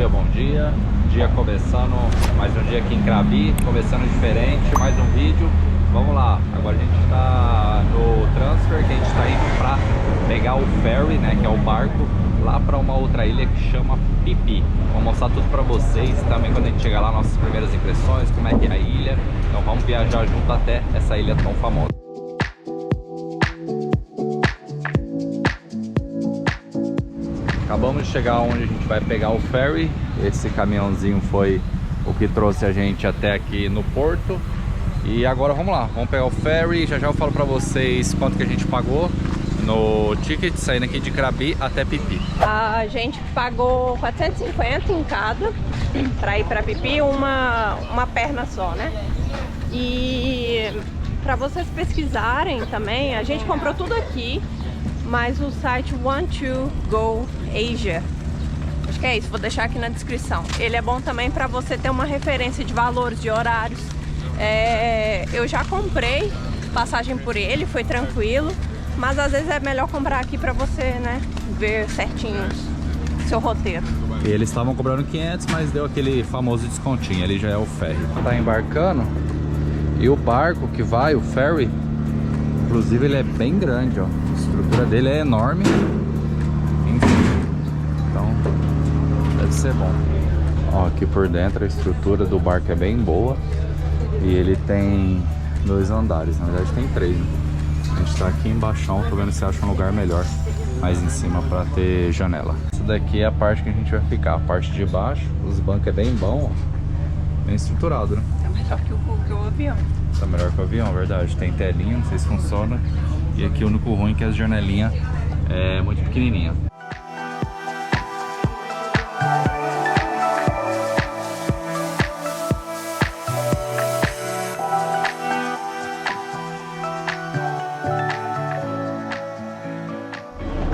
bom dia. Dia começando, mais um dia aqui em Krabi, começando diferente, mais um vídeo. Vamos lá, agora a gente tá no transfer, que a gente tá indo pra pegar o ferry, né, que é o barco, lá pra uma outra ilha que chama Phi. Vou mostrar tudo pra vocês também quando a gente chegar lá, nossas primeiras impressões, como é que é a ilha. Então vamos viajar junto até essa ilha tão famosa. Acabamos de chegar onde a gente vai pegar o ferry. Esse caminhãozinho foi o que trouxe a gente até aqui no porto. E agora vamos lá, vamos pegar o ferry. Já eu falo pra vocês quanto que a gente pagou no ticket saindo aqui de Krabi até Phi. A gente pagou 450 em cada pra ir pra Phi, uma perna só, né? E pra vocês pesquisarem também, a gente comprou tudo aqui, mas o site Want2Go Asia, acho que é isso, vou deixar aqui na descrição. Ele é bom também para você ter uma referência de valores, de horários. Eu já comprei passagem por ele, foi tranquilo, mas às vezes é melhor comprar aqui para você, né, ver certinho seu roteiro. E eles estavam cobrando 500, mas deu aquele famoso descontinho, ele já é o ferry. Tá embarcando e o barco que vai, o ferry, inclusive ele é bem grande, ó. A estrutura dele é enorme. Enfim, então deve ser bom. Ó, aqui por dentro a estrutura do barco é bem boa. E ele tem 2 andares, na verdade tem 3, né? A gente tá aqui embaixo, tô vendo se acha um lugar melhor mais em cima pra ter janela. Essa daqui é a parte que a gente vai ficar, a parte de baixo. Os bancos é bem bom, ó. Bem estruturado, né? É melhor que o avião. Tá melhor que o avião, verdade. Tem telinha, não sei se funciona. E aqui o único ruim é que as janelinhas é muito pequenininha.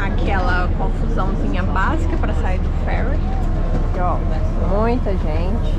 Aquela confusãozinha básica para sair do ferry. E, ó, muita gente,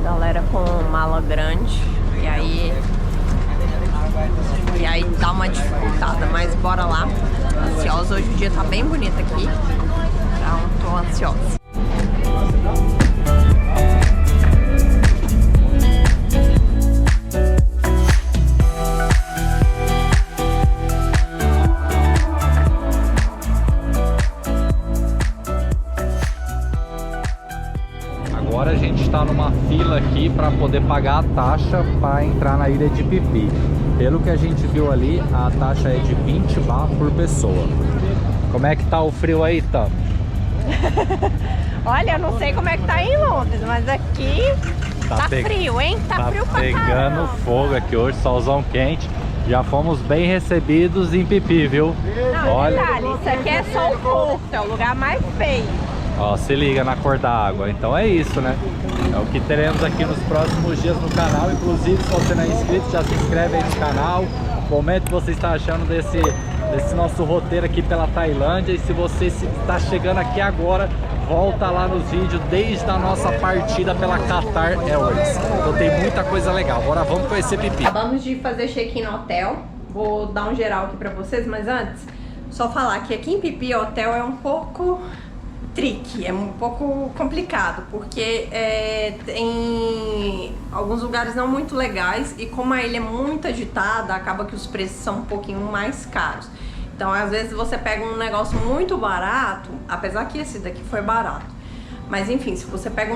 galera com mala grande. E aí dá uma dificultada, mas bora lá. Ansiosa, hoje o dia tá bem bonito aqui, então tô ansiosa. Agora a gente está numa fila aqui para poder pagar a taxa para entrar na ilha de Phi. Pelo que a gente viu ali, a taxa é de 20 baht por pessoa. Como é que tá o frio aí, Tam? Olha, eu não sei como é que tá em Londres, mas aqui tá frio, hein? Tá frio pra pegando caramba. fogo aqui hoje, solzão quente. Já fomos bem recebidos em Phi, viu? Não, olha, detalhe, isso aqui é só o porto, é o lugar mais feio. Ó, se liga na cor da água. Então é isso, né? É o que teremos aqui nos próximos dias no canal. Inclusive, se você não é inscrito, já se inscreve aí no canal. Comente o que você está achando desse nosso roteiro aqui pela Tailândia. E se você está chegando aqui agora, volta lá nos vídeos desde a nossa partida pela Qatar Airways. Então tem muita coisa legal. Agora vamos conhecer Phi. Acabamos de fazer check-in no hotel. Vou dar um geral aqui pra vocês, mas antes, só falar que aqui em Phi o hotel é um pouco tricky, é um pouco complicado, porque tem alguns lugares não muito legais e como a ilha é muito agitada, acaba que os preços são um pouquinho mais caros. Então às vezes você pega um negócio muito barato, apesar que esse daqui foi barato, mas enfim, se você pega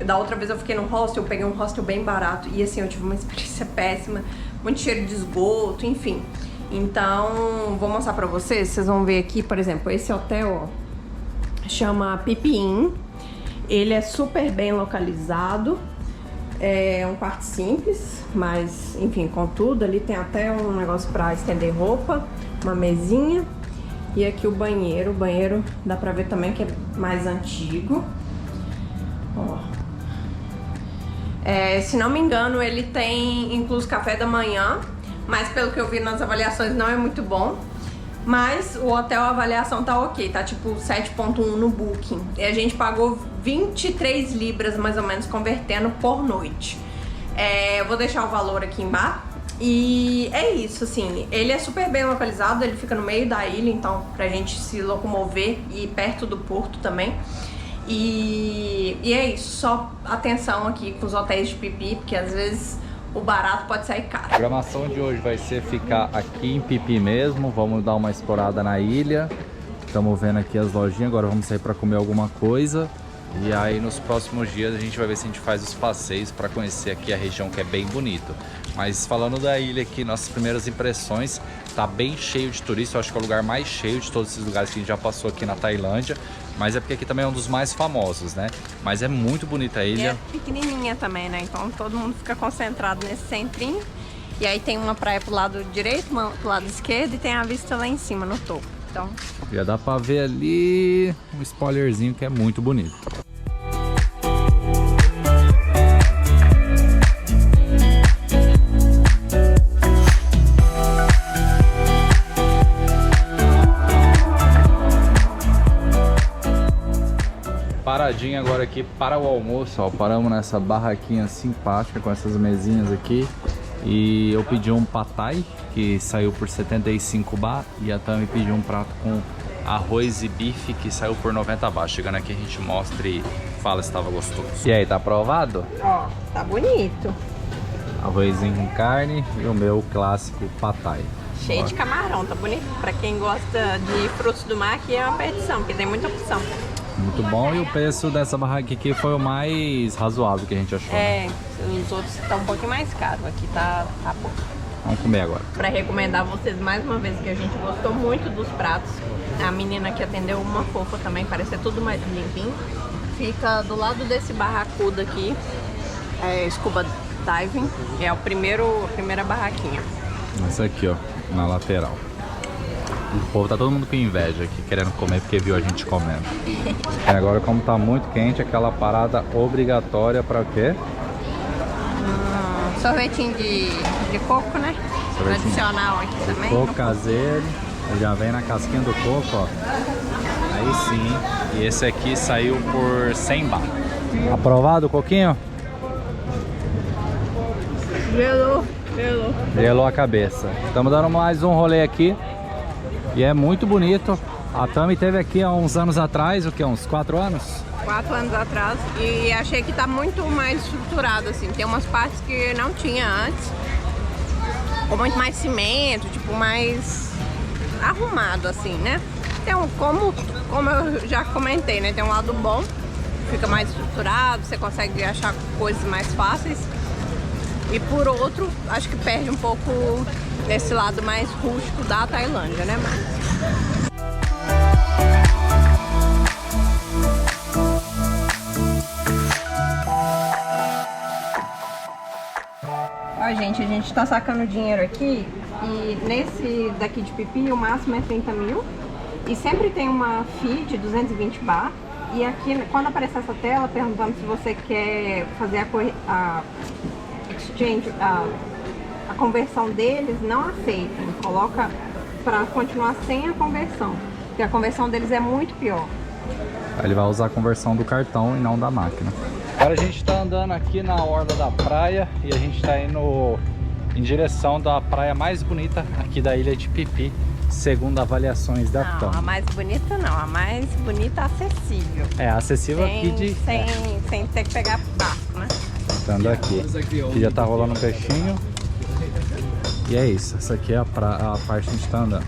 da outra vez eu fiquei no hostel, eu peguei um hostel bem barato e assim, eu tive uma experiência péssima, muito cheiro de esgoto, enfim. Então vou mostrar pra vocês vão ver aqui, por exemplo, esse hotel, ó, chama Phi. Ele é super bem localizado. É um quarto simples, mas enfim, com tudo. Ali tem até um negócio para estender roupa, uma mesinha. E aqui o banheiro. O banheiro dá pra ver também que é mais antigo. Ó. Se não me engano, ele tem incluso café da manhã, mas pelo que eu vi nas avaliações não é muito bom. Mas o hotel, a avaliação tá ok, tá tipo 7.1 no Booking. E a gente pagou 23 libras, mais ou menos, convertendo por noite. Eu vou deixar o valor aqui embaixo. E é isso, assim, ele é super bem localizado, ele fica no meio da ilha, então pra gente se locomover e perto do porto também. E é isso, só atenção aqui com os hotéis de Pipi, porque às vezes o barato pode sair caro. A programação de hoje vai ser ficar aqui em Pipi mesmo, vamos dar uma explorada na ilha. Estamos vendo aqui as lojinhas, agora vamos sair para comer alguma coisa. E aí nos próximos dias a gente vai ver se a gente faz os passeios para conhecer aqui a região, que é bem bonito. Mas falando da ilha aqui, nossas primeiras impressões, tá bem cheio de turistas. Eu acho que é o lugar mais cheio de todos esses lugares que a gente já passou aqui na Tailândia. Mas é porque aqui também é um dos mais famosos, né? Mas é muito bonita a ilha. E é pequenininha também, né? Então todo mundo fica concentrado nesse centrinho. E aí tem uma praia pro lado direito, uma pro lado esquerdo e tem a vista lá em cima, no topo. Então... já dá pra ver ali um spoilerzinho que é muito bonito. Paradinha agora aqui para o almoço, ó. Paramos nessa barraquinha simpática com essas mesinhas aqui. E eu pedi um pad thai, que saiu por 75 baht. E a Tami pediu um prato com arroz e bife, que saiu por 90 baht. Chegando aqui a gente mostra e fala se estava gostoso. E aí, tá aprovado? Ó, tá bonito. Arrozinho com carne e o meu clássico pad thai. Cheio de camarão, tá bonito. Pra quem gosta de frutos do mar, aqui é uma perdição, porque tem muita opção. Muito bom, e o preço dessa barraca aqui foi o mais razoável que a gente achou. É, né? os outros estão um pouquinho mais caros, aqui tá bom. Vamos comer agora. Pra recomendar a vocês mais uma vez que a gente gostou muito dos pratos. A menina que atendeu, uma fofa também, parecia tudo mais limpinho. Fica do lado desse barracudo aqui, Scuba Diving, é a primeira barraquinha. Essa aqui, ó, na lateral. O povo tá todo mundo com inveja aqui, querendo comer porque viu a gente comendo. E agora, como tá muito quente, aquela parada obrigatória pra o quê? Sorvetinho de coco, né? Sorvetinho tradicional aqui também. Coco caseiro, já vem na casquinha do coco, ó. Aí sim. E esse aqui saiu por 100 baht. Aprovado o coquinho? Gelou a cabeça. Estamos dando mais um rolê aqui. E é muito bonito. A Tami teve aqui há uns anos atrás, o que? Uns 4 anos? 4 anos atrás. E achei que tá muito mais estruturado, assim. Tem umas partes que não tinha antes. Com muito mais cimento, tipo, mais arrumado, assim, né? Tem como eu já comentei, né? Tem um lado bom, fica mais estruturado, você consegue achar coisas mais fáceis. E por outro, acho que perde um pouco desse lado mais rústico da Tailândia, né, Marcos? Ó, gente, a gente tá sacando dinheiro aqui e nesse daqui de Pipi o máximo é 30 mil e sempre tem uma fee de 220 baht. E aqui, quando aparecer essa tela perguntando se você quer fazer a exchange, a conversão deles, não aceitam. Coloca para continuar sem a conversão, porque a conversão deles é muito pior. Ele vai usar a conversão do cartão e não da máquina. Agora a gente está andando aqui na orla da praia e a gente está indo em direção da praia mais bonita aqui da ilha de Pipi, segundo avaliações da Tami. Não, a mais bonita não, a mais bonita acessível. É, acessível aqui de... Sem ter que pegar barco, né? Estando aqui. Aqui já tá rolando um peixinho. E é isso, essa aqui é a parte que a gente tá andando.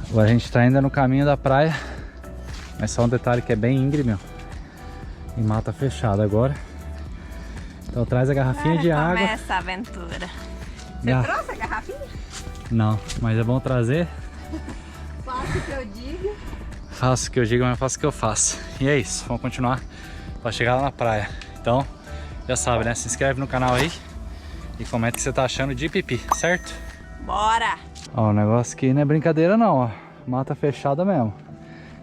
Agora a gente tá ainda no caminho da praia. Mas só um detalhe que é bem íngreme, ó. E mata fechada agora. Então traz a garrafinha de água. Começa a aventura. Você trouxe a garrafinha? Não, mas é bom trazer. Faço o que eu digo. Faço o que eu digo, mas faço o que eu faço. E é isso, vamos continuar para chegar lá na praia. Então, já sabe, né? Se inscreve no canal aí e comenta o que você tá achando de Pipi, certo? Bora! Ó, o negócio aqui não é brincadeira não, ó. Mata fechada mesmo.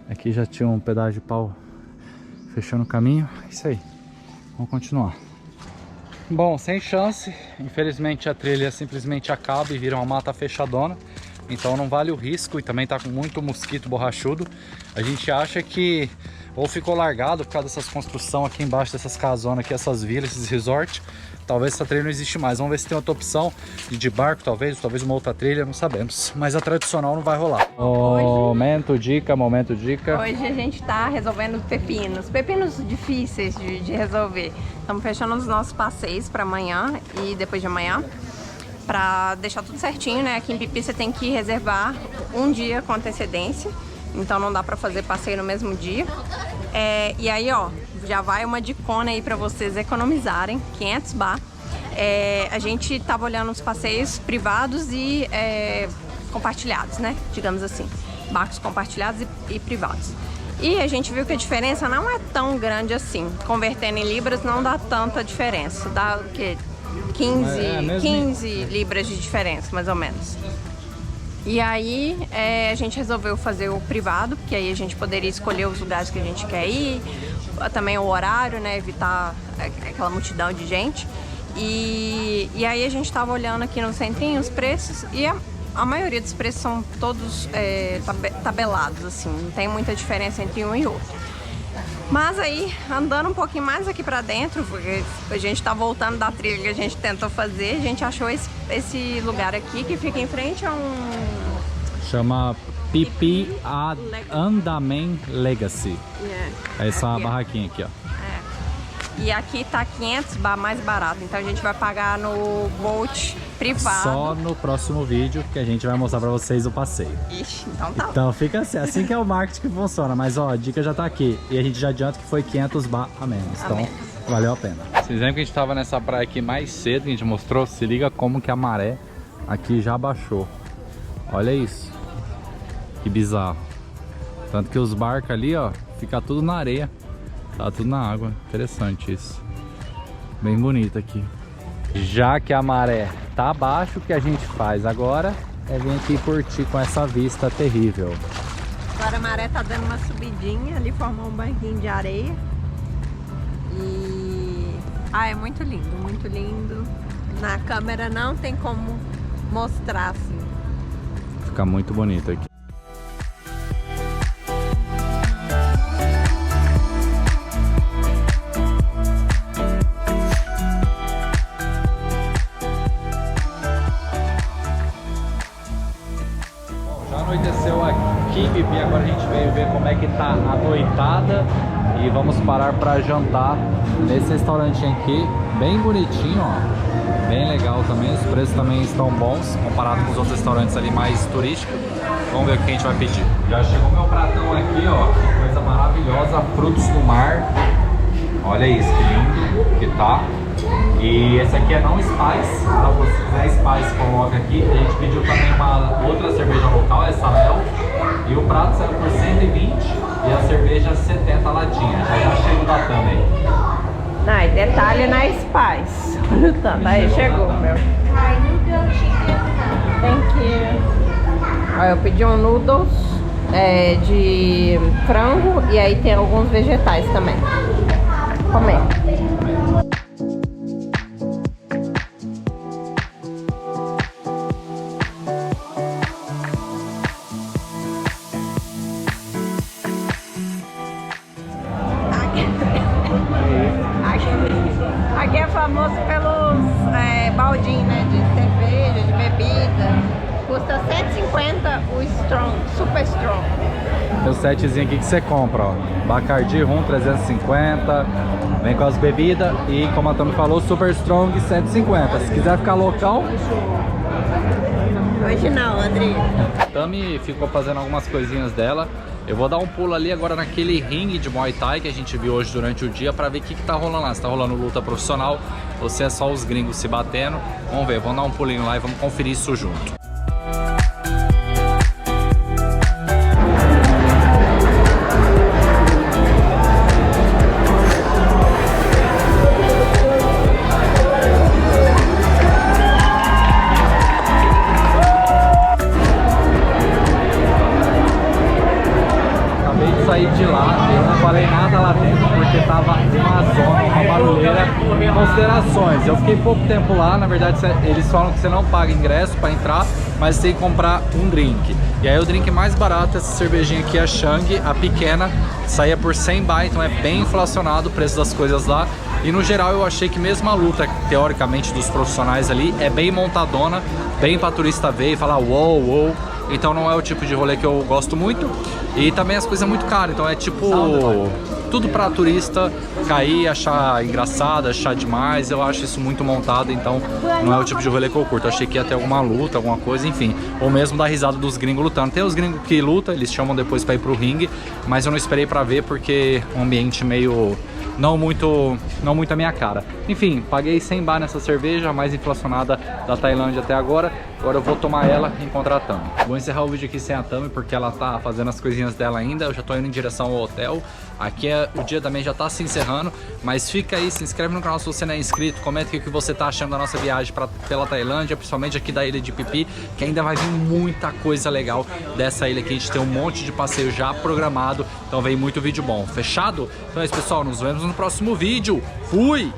Aqui já tinha um pedaço de pau fechando o caminho. Isso aí. Vamos continuar. Bom, sem chance. Infelizmente a trilha simplesmente acaba e vira uma mata fechadona. Então não vale o risco e também tá com muito mosquito borrachudo. A gente acha que ou ficou largado por causa dessas construções aqui embaixo, dessas casonas aqui, essas vilas, esses resorts. talvez essa trilha não existe mais. Vamos ver se tem outra opção de barco, talvez uma outra trilha, não sabemos. Mas a tradicional não vai rolar. Momento dica. Hoje a gente tá resolvendo pepinos difíceis de resolver. Estamos fechando os nossos passeios para amanhã e depois de amanhã, para deixar tudo certinho, né? Aqui em Pipi você tem que reservar um dia com antecedência, então não dá para fazer passeio no mesmo dia. E aí, ó, já vai uma dicona aí para vocês economizarem, 500 baht. A gente tava olhando os passeios privados e compartilhados, né? Digamos assim, barcos compartilhados e privados. E a gente viu que a diferença não é tão grande assim. Convertendo em libras não dá tanta diferença. Dá o quê? 15 libras de diferença, mais ou menos. E aí a gente resolveu fazer o privado, porque aí a gente poderia escolher os lugares que a gente quer ir, também o horário, né? Evitar aquela multidão de gente. E aí a gente estava olhando aqui no centrinho os preços e a maioria dos preços são todos tabelados, assim, não tem muita diferença entre um e outro. Mas aí, andando um pouquinho mais aqui pra dentro, porque a gente tá voltando da trilha que a gente tentou fazer, a gente achou esse lugar aqui que fica em frente a Chama Pipi Andaman Legacy. Essa aqui, barraquinha aqui, ó. E aqui tá 500 baht mais barato, então a gente vai pagar no boat privado. Só no próximo vídeo que a gente vai mostrar pra vocês o passeio. Ixi, então tá. Então fica assim que é o marketing que funciona, mas ó, a dica já tá aqui. E a gente já adianta que foi 500 baht a menos, então valeu a pena. Vocês lembram que a gente tava nessa praia aqui mais cedo, que a gente mostrou? Se liga como que a maré aqui já baixou. Olha isso. Que bizarro. Tanto que os barcos ali, ó, fica tudo na areia. Tá tudo na água, interessante isso. Bem bonito aqui. Já que a maré tá abaixo, o que a gente faz agora é vir aqui curtir com essa vista terrível. Agora a maré tá dando uma subidinha, ali formou um banquinho de areia. E... é muito lindo, muito lindo. Na câmera não tem como mostrar assim. Fica muito bonito aqui. Anoiteceu aqui, Pipi, agora a gente veio ver como é que tá a noitada e vamos parar para jantar nesse restaurantinho aqui, bem bonitinho, ó, bem legal também, os preços também estão bons comparado com os outros restaurantes ali mais turísticos. Vamos ver o que a gente vai pedir. Já chegou meu pratão aqui, ó, coisa maravilhosa, frutos do mar, olha isso, que lindo que tá. E esse aqui é não spice, tá? Se quiser spice, coloca aqui. A gente pediu também uma outra cerveja local, essa Mel. E o prato saiu por 120 e a cerveja 70 latinha. Já chega o da também. Não, e detalhe na spice. Olha o tanto, aí chegou, meu. Thank you. Aí eu pedi um noodles de frango e aí tem alguns vegetais também. Comer. Aqui é famoso pelos baldinhos, né, de cerveja, de bebida. Custa 7,50 o Strong, Super Strong. Tem o setzinho aqui que você compra, ó. Bacardi Rum 350, vem com as bebidas e, como a Tami falou, Super Strong 150. Se quiser ficar local... Hoje não, André. A Tami ficou fazendo algumas coisinhas dela. Eu vou dar um pulo ali agora naquele ringue de Muay Thai que a gente viu hoje durante o dia pra ver o que tá rolando lá. Se tá rolando luta profissional ou se é só os gringos se batendo. Vamos ver, vamos dar um pulinho lá e vamos conferir isso junto. Saí de lá, eu não falei nada lá dentro porque tava uma zona, uma barulheira. Considerações, eu fiquei pouco tempo lá, na verdade eles falam que você não paga ingresso para entrar, mas você tem que comprar um drink. E aí o drink mais barato, essa cervejinha aqui, a Chang, a pequena, saía por 100 baht, então é bem inflacionado o preço das coisas lá. E no geral eu achei que mesmo a luta, teoricamente, dos profissionais ali é bem montadona, bem pra turista ver e falar uou, uou. Então não é o tipo de rolê que eu gosto muito. E também as coisas muito caras, então é tipo tudo pra turista cair, achar engraçado, achar demais. Eu acho isso muito montado, então não é o tipo de rolê que eu curto. Eu achei que ia ter alguma luta, alguma coisa, enfim. Ou mesmo dar risada dos gringos lutando. Tem os gringos que lutam, eles chamam depois pra ir pro ringue, mas eu não esperei pra ver porque é um ambiente meio... não muito a minha cara. Enfim, paguei 100 baht nessa cerveja, a mais inflacionada da Tailândia até agora. Agora eu vou tomar ela e encontrar a Tami. Vou encerrar o vídeo aqui sem a Tami, porque ela tá fazendo as coisinhas dela ainda. Eu já tô indo em direção ao hotel. Aqui o dia também já tá se encerrando, mas fica aí, se inscreve no canal se você não é inscrito, comenta o que você tá achando da nossa viagem pela Tailândia, principalmente aqui da ilha de Phi Phi, que ainda vai vir muita coisa legal dessa ilha aqui. A gente tem um monte de passeio já programado, então vem muito vídeo bom. Fechado? Então é isso, pessoal, nos vemos no próximo vídeo. Fui!